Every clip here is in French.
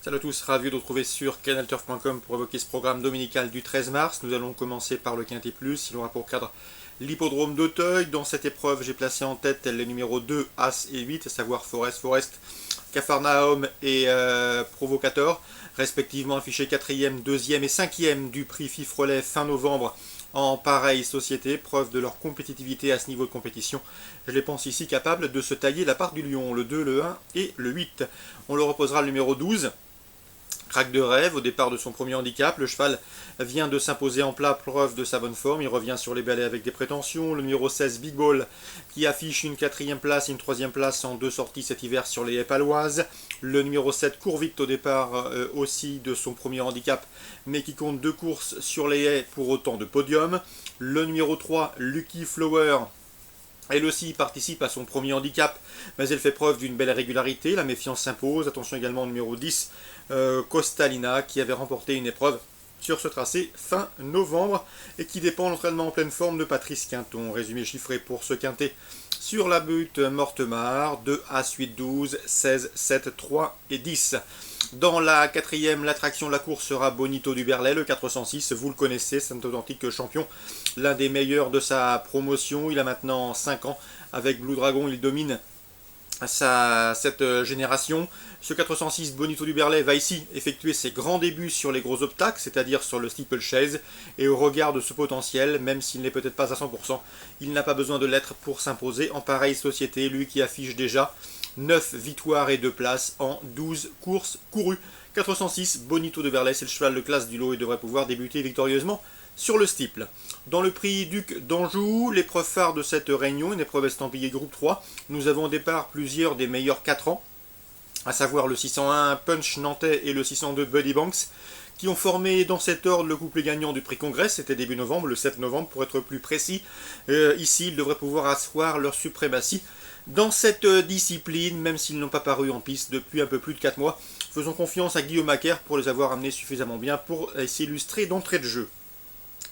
Salut à tous, ravi de vous retrouver sur canalturf.com pour évoquer ce programme dominical du 13 mars. Nous allons commencer par le Quintet Plus. Il aura pour cadre l'hippodrome d'Auteuil. Dans cette épreuve, j'ai placé en tête les numéros 2, As et 8, à savoir Forest, Capharnaüm et Provocateur, respectivement affichés 4e, 2e et 5e du prix Fifrelet fin novembre en pareille société, preuve de leur compétitivité à ce niveau de compétition. Je les pense ici capables de se tailler la part du lion, le 2, le 1 et le 8. On leur reposera le numéro 12. Crack de rêve, au départ de son premier handicap, le cheval vient de s'imposer en plat, preuve de sa bonne forme, il revient sur les balais avec des prétentions. Le numéro 16, Big Ball, qui affiche une 4e place et une 3e place en 2 sorties cet hiver sur les haies paloises. Le numéro 7, Court Vite, au départ aussi de son premier handicap, mais qui compte 2 courses sur les haies pour autant de podiums. Le numéro 3, Lucky Flower, elle aussi participe à son premier handicap, mais elle fait preuve d'une belle régularité. La méfiance s'impose. Attention également au numéro 10, Costalina, qui avait remporté une épreuve sur ce tracé fin novembre et qui dépend de l'entraînement en pleine forme de Patrice Quinton. Résumé chiffré pour ce quintet sur la butte Mortemart, 2 As 8 12, 16, 7, 3 et 10. Dans la 4e, l'attraction de la course sera Bonito du Berlay, le 406, vous le connaissez, c'est un authentique champion, l'un des meilleurs de sa promotion. Il a maintenant 5 ans, avec Blue Dragon il domine cette génération. Ce 406 Bonito du Berlay va ici effectuer ses grands débuts sur les gros obstacles, c'est-à-dire sur le steeplechase, et au regard de ce potentiel, même s'il n'est peut-être pas à 100%, il n'a pas besoin de l'être pour s'imposer en pareille société, lui qui affiche déjà 9 victoires et 2 places en 12 courses courues. 406 Bonito de Berlay, c'est le cheval de classe du lot et devrait pouvoir débuter victorieusement sur le steeple. Dans le prix Duc d'Anjou, l'épreuve phare de cette réunion, une épreuve estampillée groupe 3, nous avons au départ plusieurs des meilleurs 4 ans, à savoir le 601 Punch Nantais et le 602 Buddy Banks, qui ont formé dans cet ordre le couplet gagnant du prix Congrès. C'était début novembre, le 7 novembre pour être plus précis. Ici, ils devraient pouvoir asseoir leur suprématie dans cette discipline, même s'ils n'ont pas paru en piste depuis un peu plus de 4 mois. Faisons confiance à Guillaume Macaire pour les avoir amenés suffisamment bien pour s'illustrer d'entrée de jeu.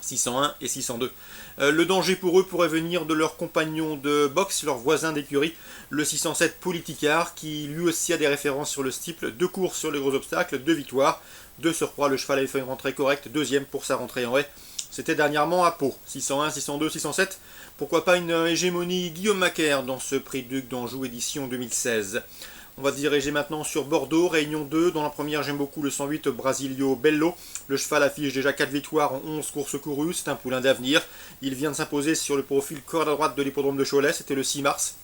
601 et 602. Le danger pour eux pourrait venir de leur compagnon de boxe, leur voisin d'écurie, le 607 Politicard, qui lui aussi a des références sur le steeple, 2 courses sur les gros obstacles, 2 victoires. De surcroît, le cheval avait fait une rentrée correcte, 2e pour sa rentrée en haie. C'était dernièrement à Pau. 601, 602, 607. Pourquoi pas une hégémonie Guillaume Macaire dans ce prix Duc d'Anjou édition 2016. On va se diriger maintenant sur Bordeaux, Réunion 2. Dans la première, j'aime beaucoup le 108 Brasilio Bello. Le cheval affiche déjà 4 victoires en 11 courses courues. C'est un poulain d'avenir. Il vient de s'imposer sur le profil corde à droite de l'hippodrome de Cholet. C'était le 6 mars.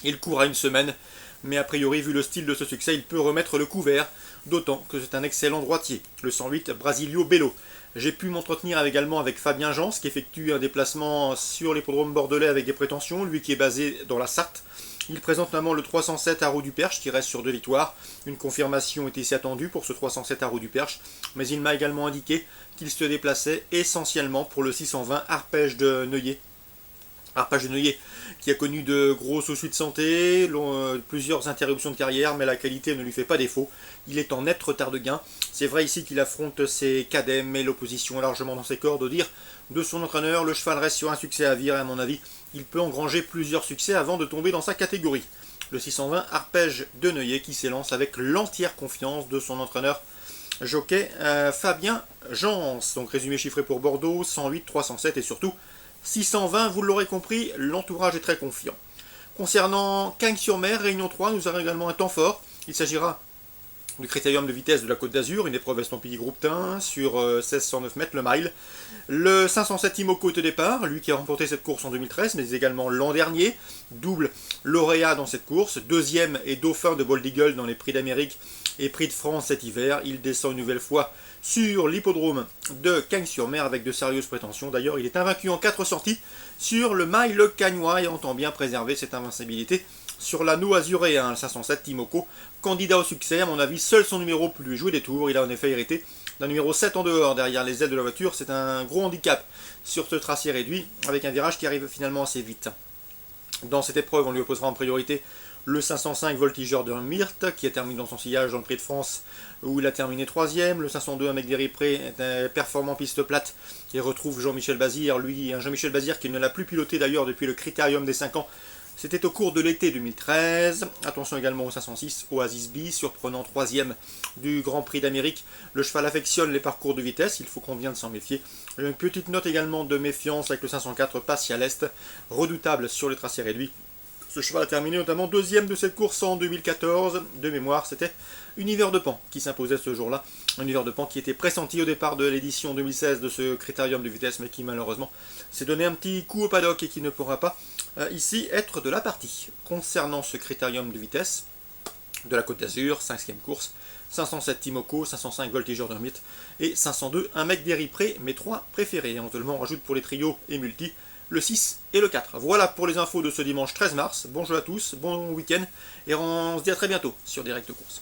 Il court à une semaine. Mais a priori, vu le style de ce succès, il peut remettre le couvert. D'autant que c'est un excellent droitier. Le 108 Brasilio Bello. J'ai pu m'entretenir également avec Fabien Jans, qui effectue un déplacement sur l'hippodrome bordelais avec des prétentions. Lui qui est basé dans la Sarthe. Il présente notamment le 307 Arrow du Perche qui reste sur 2 victoires. Une confirmation était ici attendue pour ce 307 Arrow du Perche, mais il m'a également indiqué qu'il se déplaçait essentiellement pour le 620 Arpège de Neuillet. Arpège de Neuillet qui a connu de gros soucis de santé, plusieurs interruptions de carrière, mais la qualité ne lui fait pas défaut. Il est en net retard de gain. C'est vrai ici qu'il affronte ses cadets, mais l'opposition est largement dans ses cordes. Au dire de son entraîneur, le cheval reste sur un succès à virer à mon avis. Il peut engranger plusieurs succès avant de tomber dans sa catégorie. Le 620 Arpège de Neuillet qui s'élance avec l'entière confiance de son entraîneur jockey Fabien Jans. Donc résumé chiffré pour Bordeaux, 108, 307 et surtout 620, vous l'aurez compris, l'entourage est très confiant. Concernant Cagnes-sur-Mer, Réunion 3, nous aurons également un temps fort. Il s'agira du critérium de vitesse de la Côte d'Azur, une épreuve estampillée groupe 1 sur 1609 mètres le mile. Le 507 Imoco est au départ, lui qui a remporté cette course en 2013, mais également l'an dernier, double lauréat dans cette course, 2e et dauphin de Bold Eagle dans les prix d'Amérique et prix de France cet hiver. Il descend une nouvelle fois sur l'hippodrome de Cagnes-sur-Mer avec de sérieuses prétentions. D'ailleurs, il est invaincu en 4 sorties sur le mile cagnois et entend bien préserver cette invincibilité sur l'anneau azuréen, le 507 Timoco, candidat au succès. À mon avis, seul son numéro peut lui jouer des tours. Il a en effet hérité d'un numéro 7 en dehors, derrière les ailes de la voiture. C'est un gros handicap sur ce tracé réduit, avec un virage qui arrive finalement assez vite. Dans cette épreuve, on lui opposera en priorité le 505 Voltigeur de Myrthe, qui a terminé dans son sillage dans le Prix de France, où il a terminé 3e. Le 502 avec des Ripré est un performant piste plate, et retrouve Jean-Michel Bazir, lui, un Jean-Michel Bazir qui ne l'a plus piloté d'ailleurs depuis le Critérium des 5 ans, C'était au cours de l'été 2013. Attention également au 506 Oasis B, surprenant 3e du Grand Prix d'Amérique. Le cheval affectionne les parcours de vitesse, il faut qu'on vienne s'en méfier. Une petite note également de méfiance avec le 504 Passia l'Est, redoutable sur les tracés réduits. Ce cheval a terminé notamment 2e de cette course en 2014. De mémoire, c'était Univers de Pan qui s'imposait ce jour-là. Univers de Pan qui était pressenti au départ de l'édition 2016 de ce critérium de vitesse, mais qui malheureusement s'est donné un petit coup au paddock et qui ne pourra pas ici être de la partie. Concernant ce critérium de vitesse de la Côte d'Azur, 5e course, 507 Timoko, 505 Voltigeur de Mythe et 502 un mec d'Éripré, mes 3 préférés. Éventuellement, on rajoute pour les trios et multi le 6 et le 4. Voilà pour les infos de ce dimanche 13 mars. Bonjour à tous, bon week-end et on se dit à très bientôt sur Direct Course.